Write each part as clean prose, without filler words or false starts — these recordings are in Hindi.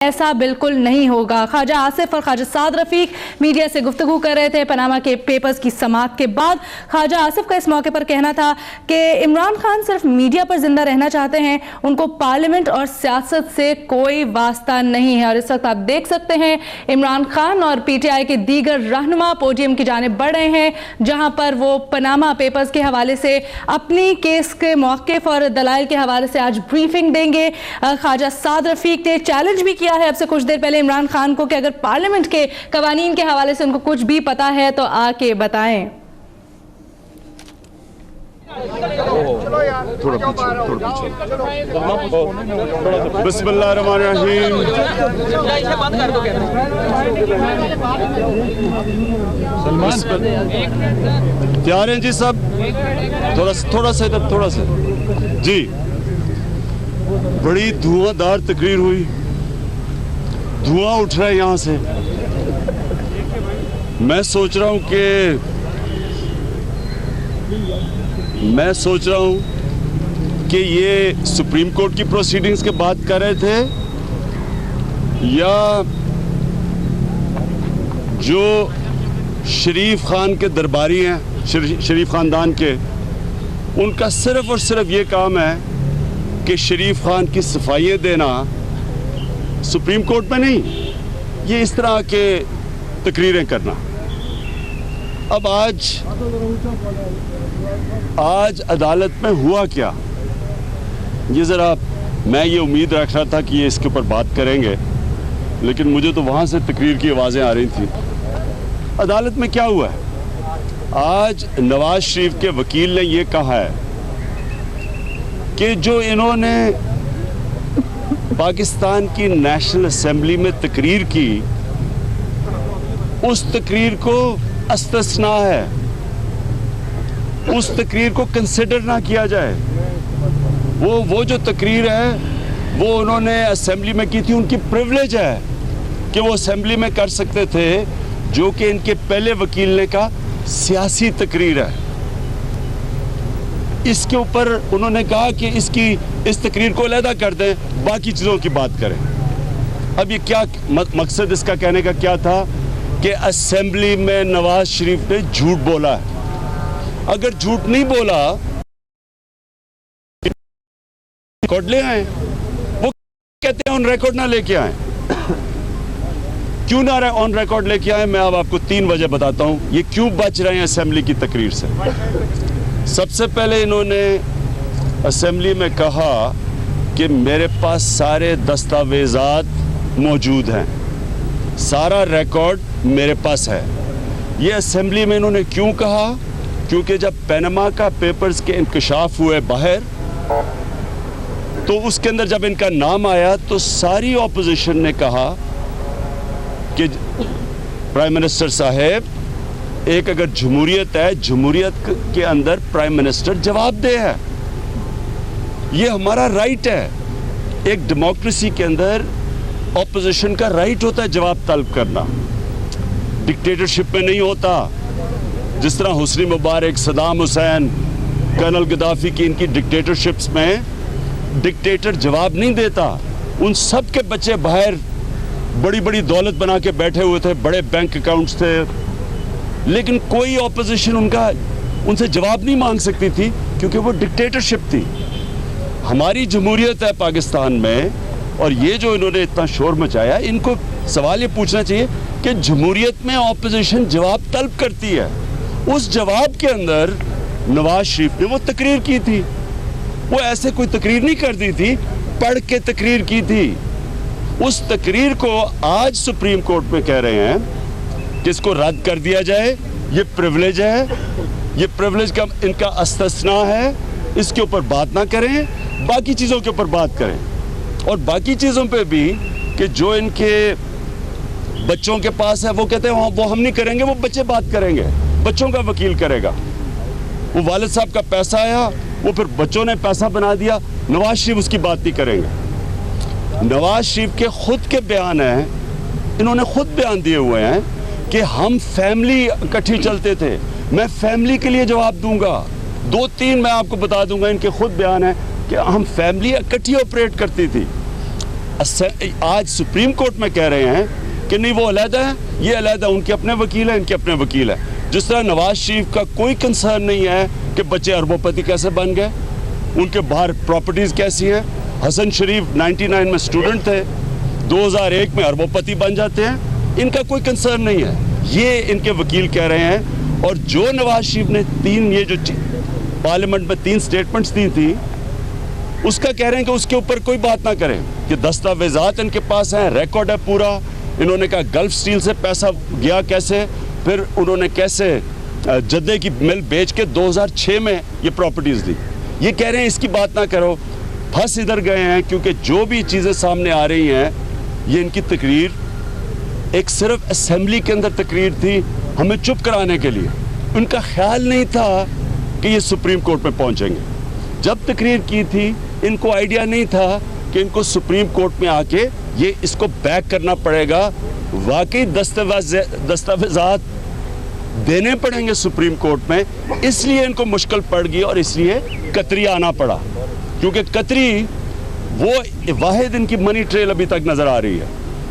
ऐसा बिल्कुल नहीं होगा। ख्वाजा आसिफ और ख्वाजा साद रफीक मीडिया से गुफ्तगू कर रहे थे पनामा के पेपर्स की समाअत के बाद। ख्वाजा आसिफ का इस मौके पर कहना था कि इमरान खान सिर्फ मीडिया पर जिंदा रहना चाहते हैं, उनको पार्लियामेंट और सियासत से कोई वास्ता नहीं है। और इस वक्त आप देख सकते हैं इमरान खान और पीटीआई के दीगर रहनुमा पोडियम की जानिब बढ़ रहे हैं, जहां पर वो पनामा पेपर्स के हवाले से अपनी केस के मौक़िफ़ और दलाइल के हवाले से आज ब्रीफिंग देंगे। ख्वाजा साद रफीक ने चैलेंज भी किया है अब से कुछ देर पहले इमरान खान को कि अगर पार्लियामेंट के कवानीन के हवाले से उनको कुछ भी पता है तो आके बताएं। बिस्मिल्लाहिर्रहमानिर्रहीम। तैयार हैं जी सब? थोड़ा सा इधर, थोड़ा सा जी। बड़ी धुआंधार तकरीर हुई, धुआं उठ रहा है यहाँ से। मैं सोच रहा हूँ कि ये सुप्रीम कोर्ट की प्रोसीडिंग्स के बात कर रहे थे या जो शरीफ खान के दरबारी हैं, शरीफ खानदान के, उनका सिर्फ और सिर्फ ये काम है कि शरीफ खान की सफाइयाँ देना, सुप्रीम कोर्ट में नहीं, ये इस तरह के तकरीरें करना। अब आज अदालत में हुआ क्या, ये ज़रा मैं ये उम्मीद रख रहा था कि ये इसके ऊपर बात करेंगे, लेकिन मुझे तो वहाँ से तकरीर की आवाज़ें आ रही थी। अदालत में क्या हुआ है? आज नवाज शरीफ के वकील ने ये कहा है कि जो इन्होंने पाकिस्तान की नेशनल असेंबली में तकरीर की, उस तकरीर को इस्तिस्ना है, उस तकरीर को कंसिडर ना किया जाए। वो जो तकरीर है वो उन्होंने असेंबली में की थी, उनकी प्रिविलेज है कि वो असेंबली में कर सकते थे, जो कि इनके पहले वकील ने कहा सियासी तकरीर है। इसके ऊपर उन्होंने कहा कि इस तकरीर को अलहदा कर दें, बाकी चीज़ों की बात करें। अब ये क्या मकसद इसका कहने का क्या था कि असेंबली में नवाज शरीफ ने झूठ बोला है। अगर झूठ नहीं बोला, रिकॉर्ड ले आए। वो कहते हैं ऑन रिकॉर्ड ना लेके आए। क्यों ना ऑन रिकॉर्ड लेके आए, मैं अब आपको 3 वजह बताता हूं ये क्यों बच रहे हैं असेंबली की तकरीर से। सबसे पहले इन्होंने असेंबली में कहा कि मेरे पास सारे दस्तावेजात मौजूद हैं, सारा रिकॉर्ड मेरे पास है। ये असेंबली में इन्होंने क्यों कहा? क्योंकि जब पनामा का पेपर्स के इंकशाफ हुए बाहर, तो उसके अंदर जब इनका नाम आया तो सारी ऑपोजिशन ने कहा कि प्राइम मिनिस्टर साहब, एक अगर जमहूरियत है, जमहूरियत के अंदर प्राइम मिनिस्टर जवाबदेह है, ये हमारा राइट है। एक डेमोक्रेसी के अंदर ऑपोजिशन का राइट होता है जवाब तलब करना, डिक्टेटरशिप में नहीं होता। जिस तरह हुस्नी मुबारक, सदाम हुसैन, कर्नल गद्दाफी की इनकी डिक्टेटरशिप्स में डिक्टेटर जवाब नहीं देता। उन सब के बच्चे बाहर बड़ी बड़ी दौलत बना के बैठे हुए थे, बड़े बैंक अकाउंट्स थे, लेकिन कोई ऑपोजिशन उनसे जवाब नहीं मांग सकती थी क्योंकि वो डिक्टेटरशिप थी। हमारी जमहूरियत है पाकिस्तान में, और ये जो इन्होंने इतना शोर मचाया, इनको सवाल ये पूछना चाहिए कि जमहूरियत में ऑपोजिशन जवाब तलब करती है। उस जवाब के अंदर नवाज शरीफ ने वो तकरीर की थी। वो ऐसे कोई तकरीर नहीं कर दी थी, पढ़ के तकरीर की थी। उस तकरीर को आज सुप्रीम कोर्ट में कह रहे हैं कि इसको रद्द कर दिया जाए। ये प्रिविलेज है, ये प्रिविलेज का इनका इस्तिस्ना है, इसके ऊपर बात ना करें, बाकी चीज़ों के ऊपर बात करें। और बाकी चीज़ों पे भी कि जो इनके बच्चों के पास है, वो कहते हैं वो हम नहीं करेंगे, वो बच्चे बात करेंगे, बच्चों का वकील करेगा। वो वालिद साहब का पैसा आया, वो फिर बच्चों ने पैसा बना दिया, नवाज शरीफ उसकी बात नहीं करेंगे। नवाज शरीफ के खुद के बयान हैं, इन्होंने खुद बयान दिए हुए हैं कि हम फैमिली इकट्ठी चलते थे, मैं फैमिली के लिए जवाब दूंगा। 2-3 मैं आपको बता दूंगा, इनके खुद बयान है कि हम फैमिली इकट्ठी ऑपरेट करती थी। आज सुप्रीम कोर्ट में कह रहे हैं कि नहीं वो अलहदा है, ये अलहदा, उनके अपने वकील हैं, इनके अपने वकील हैं। जिस तरह नवाज शरीफ का कोई कंसर्न नहीं है कि बच्चे अरबोपति कैसे बन गए, उनके बाहर प्रॉपर्टीज़ कैसी हैं। हसन शरीफ 99 में स्टूडेंट थे, 2001 में अरबोपति बन जाते हैं, इनका कोई कंसर्न नहीं है, ये इनके वकील कह रहे हैं। और जो नवाज शरीफ ने ये जो पार्लियामेंट में 3 स्टेटमेंट्स दी थी, उसका कह रहे हैं कि उसके ऊपर कोई बात ना करें, कि दस्तावेजात इनके पास हैं, रिकॉर्ड है पूरा। इन्होंने कहा गल्फ स्टील से पैसा गया कैसे, फिर उन्होंने कैसे जद्दे की मिल बेच के 2006 में ये प्रॉपर्टीज़ दी। ये कह रहे हैं इसकी बात ना करो, फंस इधर गए हैं, क्योंकि जो भी चीज़ें सामने आ रही हैं, ये इनकी तकरीर एक सिर्फ असेंबली के अंदर तकरीर थी हमें चुप कराने के लिए। उनका ख्याल नहीं था कि ये सुप्रीम कोर्ट में पहुंचेंगे। जब तकरीर की थी इनको आइडिया नहीं था कि इनको सुप्रीम कोर्ट में आके ये इसको बैक करना पड़ेगा, वाकई दस्तावेजात देने पड़ेंगे सुप्रीम कोर्ट में। इसलिए इनको मुश्किल पड़ गई और इसलिए कतरी आना पड़ा, क्योंकि कतरी वो वाहिद इनकी मनी ट्रेल अभी तक नज़र आ रही है।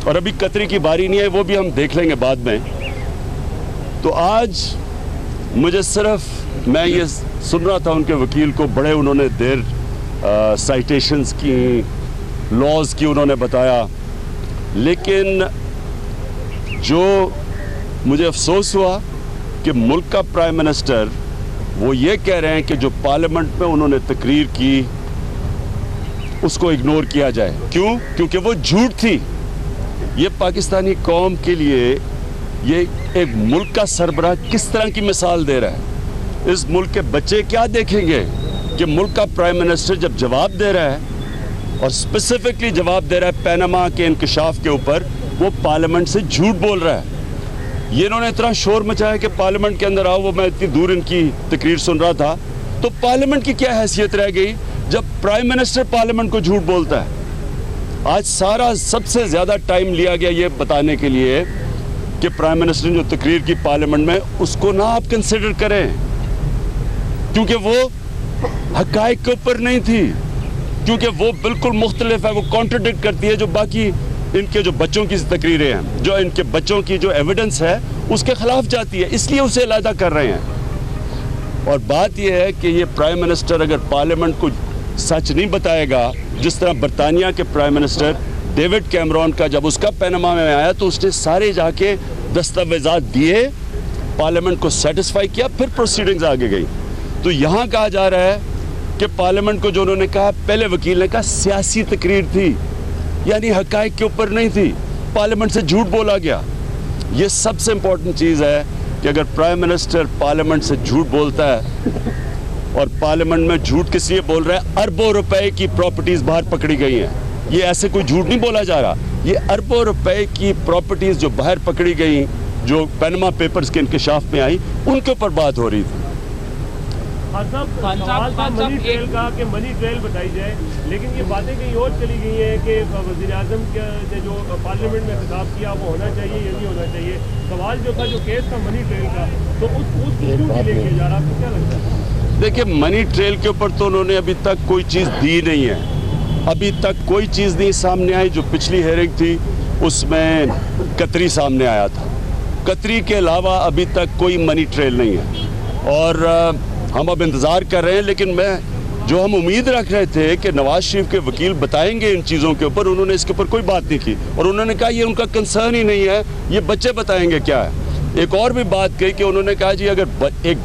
और अभी कतरी की बारी नहीं है, वो भी हम देख लेंगे बाद में। तो आज मुझे सिर्फ मैं ये सुन रहा था उनके वकील को, बड़े उन्होंने देर साइटेशंस की, लॉज की उन्होंने बताया, लेकिन जो मुझे अफसोस हुआ कि मुल्क का प्राइम मिनिस्टर वो ये कह रहे हैं कि जो पार्लियामेंट में उन्होंने तकरीर की उसको इग्नोर किया जाए। क्यों? क्योंकि वो झूठ थी। ये पाकिस्तानी कौम के लिए ये एक मुल्क का सरबराह किस तरह की मिसाल दे रहा है। इस मुल्क के बच्चे क्या देखेंगे कि मुल्क का प्राइम मिनिस्टर जब जवाब दे रहा है और स्पेसिफिकली जवाब दे रहा है पैनामा के इंकशाफ के ऊपर, वो पार्लियामेंट से झूठ बोल रहा है। ये इन्होंने इतना शोर मचाया कि पार्लियामेंट के अंदर आओ, वो मैं इतनी दूर इनकी तकरीर सुन रहा था, तो पार्लियामेंट की क्या हैसियत रह गई जब प्राइम मिनिस्टर पार्लियामेंट को झूठ बोलता है। आज सारा सबसे ज़्यादा टाइम लिया गया ये बताने के लिए कि प्राइम मिनिस्टर ने जो तकरीर की पार्लियामेंट में, उसको ना आप कंसिडर करें, क्योंकि वो हक़ाइक़ के ऊपर नहीं थी, क्योंकि वो बिल्कुल मुख्तलिफ है, वो कॉन्ट्रडिक्ट करती है जो बाकी इनके जो बच्चों की तकरीरें हैं, जो इनके बच्चों की जो एविडेंस है उसके ख़िलाफ़ जाती है, इसलिए उसे अलहदा कर रहे हैं। और बात यह है कि ये प्राइम मिनिस्टर अगर पार्लियामेंट को सच नहीं बताएगा, जिस तरह बरतानिया के प्राइम मिनिस्टर डेविड कैमरॉन का जब उसका पैनामा में आया तो उसने सारे जाके दस्तावेजात दिए, पार्लियामेंट को सेटिस्फाई किया, फिर प्रोसीडिंग्स आगे गई। तो यहाँ कहा जा रहा है कि पार्लियामेंट को जो उन्होंने कहा, पहले वकील ने कहा सियासी तकरीर थी, यानी हक़ाइक़ के ऊपर नहीं थी, पार्लियामेंट से झूठ बोला गया। ये सबसे इम्पोर्टेंट चीज़ है कि अगर प्राइम मिनिस्टर पार्लियामेंट से झूठ बोलता है, और पार्लियामेंट में झूठ किस लिए बोल रहा है, अरबों रुपए की प्रॉपर्टीज़ बाहर पकड़ी गई हैं, ये ऐसे कोई झूठ नहीं बोला जा रहा, ये अरबों रुपए की प्रॉपर्टीज़ जो बाहर पकड़ी गई, जो पैनामा पेपर्स के इंकशाफ में आई, उनके ऊपर बात हो रही थी। सवाल था मनी ट्रेल का कि मनी ट्रेल बताई जाए, लेकिन ये बातें कहीं और चली गई हैं कि वज़ीर-ए-आज़म ने जो पार्लियामेंट में खिताब किया वो होना चाहिए या नहीं होना चाहिए। सवाल जो था, जो केस था मनी ट्रेल का, तो उसको क्यों डिले किया जा रहा है, आपको क्या लगता है? देखिए, मनी ट्रेल के ऊपर तो उन्होंने अभी तक कोई चीज़ दी नहीं है, अभी तक कोई चीज़ नहीं सामने आई। जो पिछली हेयरिंग थी उसमें कतरी सामने आया था, कतरी के अलावा अभी तक कोई मनी ट्रेल नहीं है। और हम अब इंतज़ार कर रहे हैं, लेकिन जो हम उम्मीद रख रहे थे कि नवाज शरीफ के वकील बताएंगे इन चीज़ों के ऊपर, उन्होंने इसके ऊपर कोई बात नहीं की और उन्होंने कहा ये उनका कंसर्न ही नहीं है, ये बच्चे बताएंगे क्या है। एक और भी बात कही कि उन्होंने कहा जी अगर एक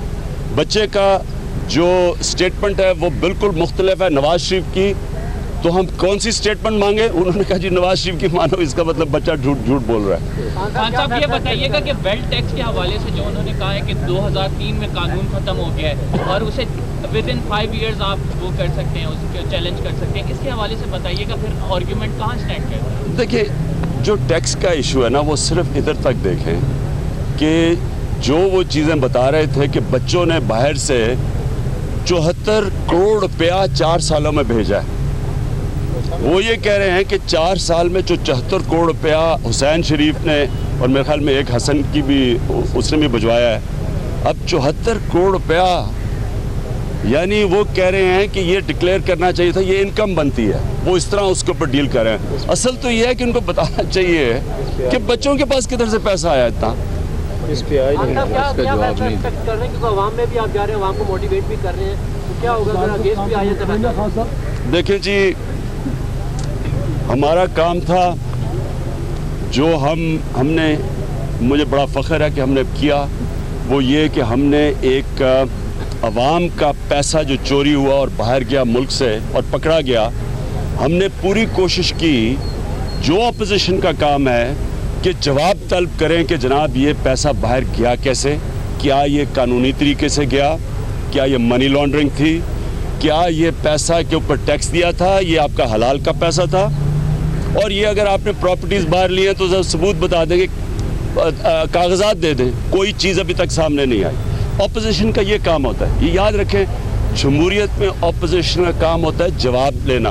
बच्चे का जो स्टेटमेंट है वो बिल्कुल मुख्तलिफ है नवाज शरीफ की, तो हम कौन सी स्टेटमेंट मांगे। उन्होंने कहा जी नवाज शरीफ की मानो, इसका मतलब बच्चा झूठ बोल रहा है। खान साहब ये बताइएगा कि वेल्थ टैक्स के हवाले से जो उन्होंने कहा है कि 2003 में कानून ख़त्म हो गया है और उसे विद इन 5 ईयर्स आप वो कर सकते हैं, उसको चैलेंज कर सकते हैं, इसके हवाले से बताइएगा, फिर आर्ग्यूमेंट कहाँ स्टैंड करता है? देखिए, जो टैक्स का इशू है ना, वो सिर्फ इधर तक देखें कि जो वो चीज़ें बता रहे थे कि बच्चों ने बाहर से 74 करोड़ रुपया 4 सालों में भेजा है, वो ये कह रहे हैं कि 4 साल में जो 74 करोड़ रुपया हुसैन शरीफ ने और मेरे ख्याल में एक हसन की भी उसने भी भिजवाया है, अब 74 करोड़ रुपया यानी वो कह रहे हैं कि ये डिक्लेयर करना चाहिए था, ये इनकम बनती है, वो इस तरह उसके ऊपर डील कर रहे हैं। असल तो ये है कि उनको बताना चाहिए कि बच्चों के पास किधर से पैसा आया इतना। इस पे आई नहीं, इसका जवाब नहीं कर रहे हैं, क्योंकि आवाम में भी आप जा रहे हैं, आवाम को मोटिवेट भी कर रहे हैं, तो क्या होगा अगर अगेंस्ट भी आए तो? देखिए जी, हमारा काम था जो हमने, मुझे बड़ा फ़ख्र है कि हमने किया, वो ये कि हमने एक अवाम का पैसा जो चोरी हुआ और बाहर गया मुल्क से और पकड़ा गया, हमने पूरी कोशिश की, जो अपोजिशन का काम है, कि जवाब तलब करें कि जनाब ये पैसा बाहर गया कैसे, क्या ये कानूनी तरीके से गया, क्या ये मनी लॉन्ड्रिंग थी, क्या ये पैसा के ऊपर टैक्स दिया था, ये आपका हलाल का पैसा था, और ये अगर आपने प्रॉपर्टीज़ बाहर ली हैं तो जरा सबूत बता देंगे, कागजात दे दें। कोई चीज़ अभी तक सामने नहीं आई। अपोजिशन का ये काम होता है, ये याद रखें, जमहूरियत में अपोजिशन का काम होता है जवाब लेना।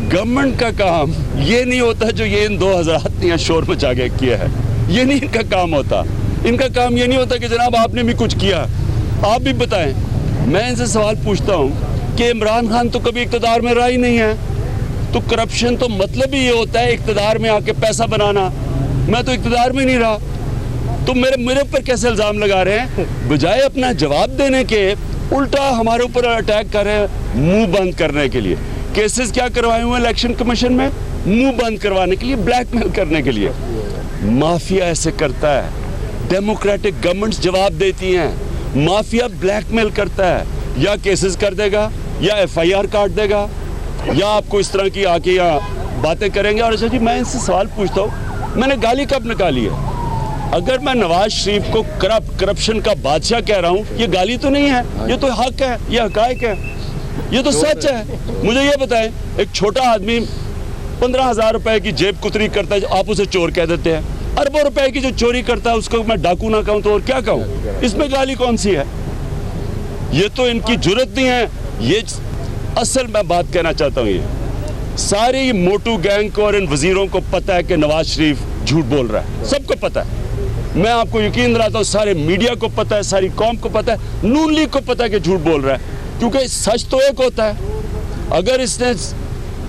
गवर्नमेंट का काम ये नहीं होता जो ये इन 2 हज़रात ने शोर मचा के किया है, ये नहीं इनका काम होता। इनका काम ये नहीं होता कि जनाब आपने भी कुछ किया, आप भी बताएं। मैं इनसे सवाल पूछता हूँ कि इमरान खान तो कभी इक़्तिदार में रहा ही नहीं है, तो करप्शन तो मतलब ही ये होता है इक़्तिदार में आके पैसा बनाना। मैं तो इक़्तिदार में नहीं रहा, तो मेरे ऊपर कैसे इल्ज़ाम लगा रहे हैं? बजाय अपना जवाब देने के उल्टा हमारे ऊपर अटैक कर रहे हैं, मुंह बंद करने के लिए। केसेस क्या करवाए हुए इलेक्शन कमीशन में? मुंह बंद करवाने के लिए, ब्लैकमेल करने के लिए। माफिया ऐसे करता है, डेमोक्रेटिक गवर्नमेंट्स जवाब देती हैं, माफिया ब्लैकमेल करता है, या केसेस कर देगा, या FIR काट देगा, या आपको इस तरह की आके यहाँ बातें करेंगे। और अच्छा जी, मैं इनसे सवाल पूछता हूँ, मैंने गाली कब निकाली है? अगर मैं नवाज शरीफ को करप्शन का बादशाह कह रहा हूँ, ये गाली तो नहीं है, ये तो हक है, ये हकायक है, ये तो सच है। मुझे ये बताएं, एक छोटा आदमी 15,000 रुपए की जेब कुतरी करता है, आप उसे चोर कह देते हैं। अरबों रुपए की जो चोरी करता है उसको मैं डाकू ना कहूँ तो और क्या कहूँ? इसमें गाली कौन सी है? ये तो इनकी जुर्रत नहीं है। ये असल मैं बात कहना चाहता हूँ, ये सारी मोटू गैंग को और इन वजीरों को पता है कि नवाज शरीफ झूठ बोल रहा है, सबको पता है। मैं आपको यकीन दिलाता हूँ, सारे मीडिया को पता है, सारी कौम को पता है, नून लीग को पता है कि झूठ बोल रहा है, क्योंकि सच तो एक होता है।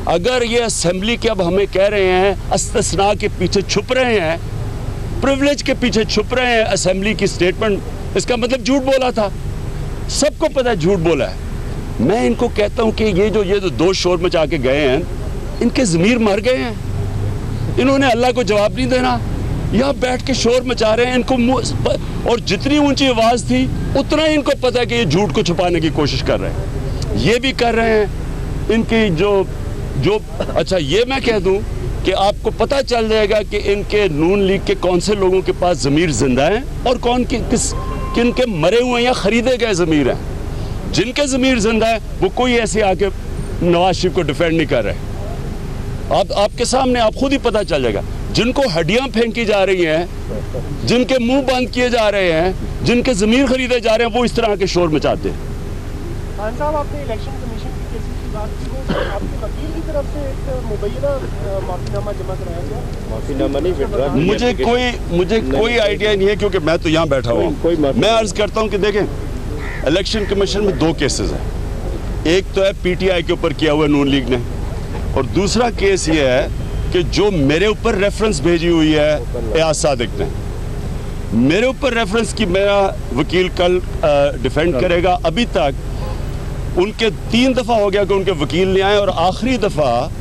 अगर ये असेंबली के अब हमें कह रहे हैं इस्तिस्ना के पीछे छुप रहे हैं, प्रिविलेज के पीछे छुप रहे हैं असेंबली की स्टेटमेंट, इसका मतलब झूठ बोला था, सबको पता है झूठ बोला है। मैं इनको कहता हूं कि ये जो 2 शोर मचा के गए हैं, इनके ज़मीर मर गए हैं। इन्होंने अल्लाह को जवाब नहीं देना, यहाँ बैठ के शोर मचा रहे हैं इनको, और जितनी ऊंची आवाज़ थी उतना ही इनको पता है कि ये झूठ को छुपाने की कोशिश कर रहे हैं। ये भी कर रहे हैं इनकी जो अच्छा, ये मैं कह दूं कि आपको पता चल जाएगा कि इनके नून लीग के कौन से लोगों के पास ज़मीर जिंदा हैं और किन के मरे हुए या ख़रीदे गए ज़मीर हैं। जिनके ज़मीर जिंदा है वो कोई ऐसे आके नवाज शरीफ को डिफेंड नहीं कर रहे। आपके सामने आप खुद ही पता चल जाएगा। जिनको हड्डियां फेंकी जा रही हैं, जिनके मुंह बंद किए जा रहे हैं, जिनके ज़मीर खरीदे जा रहे हैं, वो इस तरह के शोर मचाते हैं। खान साहब, आपने इलेक्शन कमीशन की केसेस की बात की, वो आपके वकील की तरफ से एक मुबैना माफीनामा जमा कराया गया? माफीनामा नहीं, विड्रॉ। मुझे कोई आइडिया नहीं है, क्योंकि मैं तो यहाँ बैठा हुआ हूँ। मैं अर्ज करता हूँ कि देखें, इलेक्शन कमीशन में 2 केसेस हैं। एक तो है PTI के ऊपर किया हुआ नून लीग ने, और दूसरा केस ये है कि जो मेरे ऊपर रेफरेंस भेजी हुई है एयाज सादिक ने, मेरे ऊपर रेफरेंस की मेरा वकील कल डिफेंड करेगा। अभी तक उनके 3 दफ़ा हो गया कि उनके वकील नहीं आए, और आखिरी दफ़ा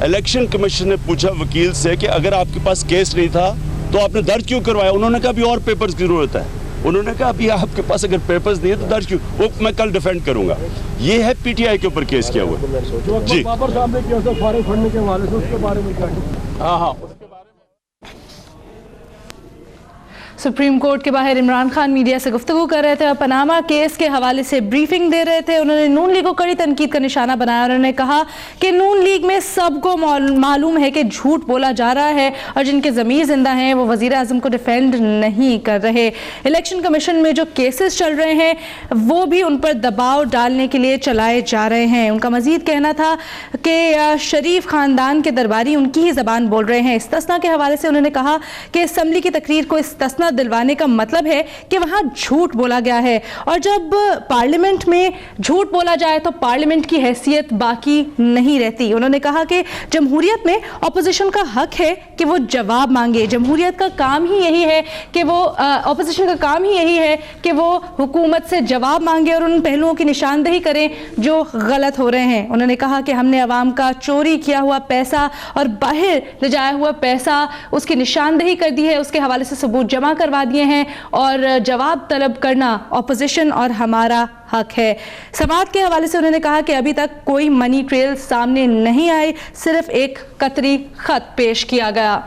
इलेक्शन कमीशन ने पूछा वकील से कि अगर आपके पास केस नहीं था तो आपने दर्ज क्यों करवाया? उन्होंने कहा अभी और पेपर्स की ज़रूरत है। उन्होंने कहा अभी आपके पास अगर पेपर्स नहीं है तो दर्ज क्यों? वो मैं कल डिफेंड करूंगा। ये है PTI के ऊपर केस किया हुआ जी। बाबर साहब ने किया था फारे फंड के हवाले से, उसके बारे में क्या? हाँ, सुप्रीम कोर्ट के बाहर इमरान खान मीडिया से गुफ्तगू कर रहे थे और पनामा केस के हवाले से ब्रीफिंग दे रहे थे। उन्होंने नून लीग को कड़ी तनकीद का निशाना बनाया। उन्होंने कहा कि नून लीग में सबको मालूम है कि झूठ बोला जा रहा है और जिनके ज़मीर जिंदा हैं वो वज़ीर आज़म को डिफेंड नहीं कर रहे। इलेक्शन कमीशन में जो केसेस चल रहे हैं वो भी उन पर दबाव डालने के लिए चलाए जा रहे हैं। उनका मज़ीद कहना था कि शरीफ ख़ानदान के दरबारी उनकी ही ज़बान बोल रहे हैं। इस्तिस्ना के हवाले से उन्होंने कहा कि असम्बली की तकरीर को इस्तिस्ना दिलवाने का मतलब है कि वहां झूठ बोला गया है, और जब पार्लियामेंट में झूठ बोला जाए तो पार्लियामेंट की हैसियत बाकी नहीं रहती। उन्होंने कहा कि जमहूरियत में ऑपोजिशन का हक है कि वो जवाब मांगे। जमहूरियत का काम ही यही है कि वो ऑपोजिशन का काम ही यही है कि वो हुकूमत से जवाब मांगे और उन पहलुओं की निशानदेही करें जो गलत हो रहे हैं। उन्होंने कहा कि हमने अवाम का चोरी किया हुआ पैसा और बाहर ले जाया हुआ पैसा उसकी निशानदेही कर दी है, उसके हवाले से सबूत जमा करवा दिए हैं और जवाब तलब करना ऑपोजिशन और हमारा हक है। समाअत के हवाले से उन्होंने कहा कि अभी तक कोई मनी ट्रेल सामने नहीं आए, सिर्फ एक कतरी खत पेश किया गया।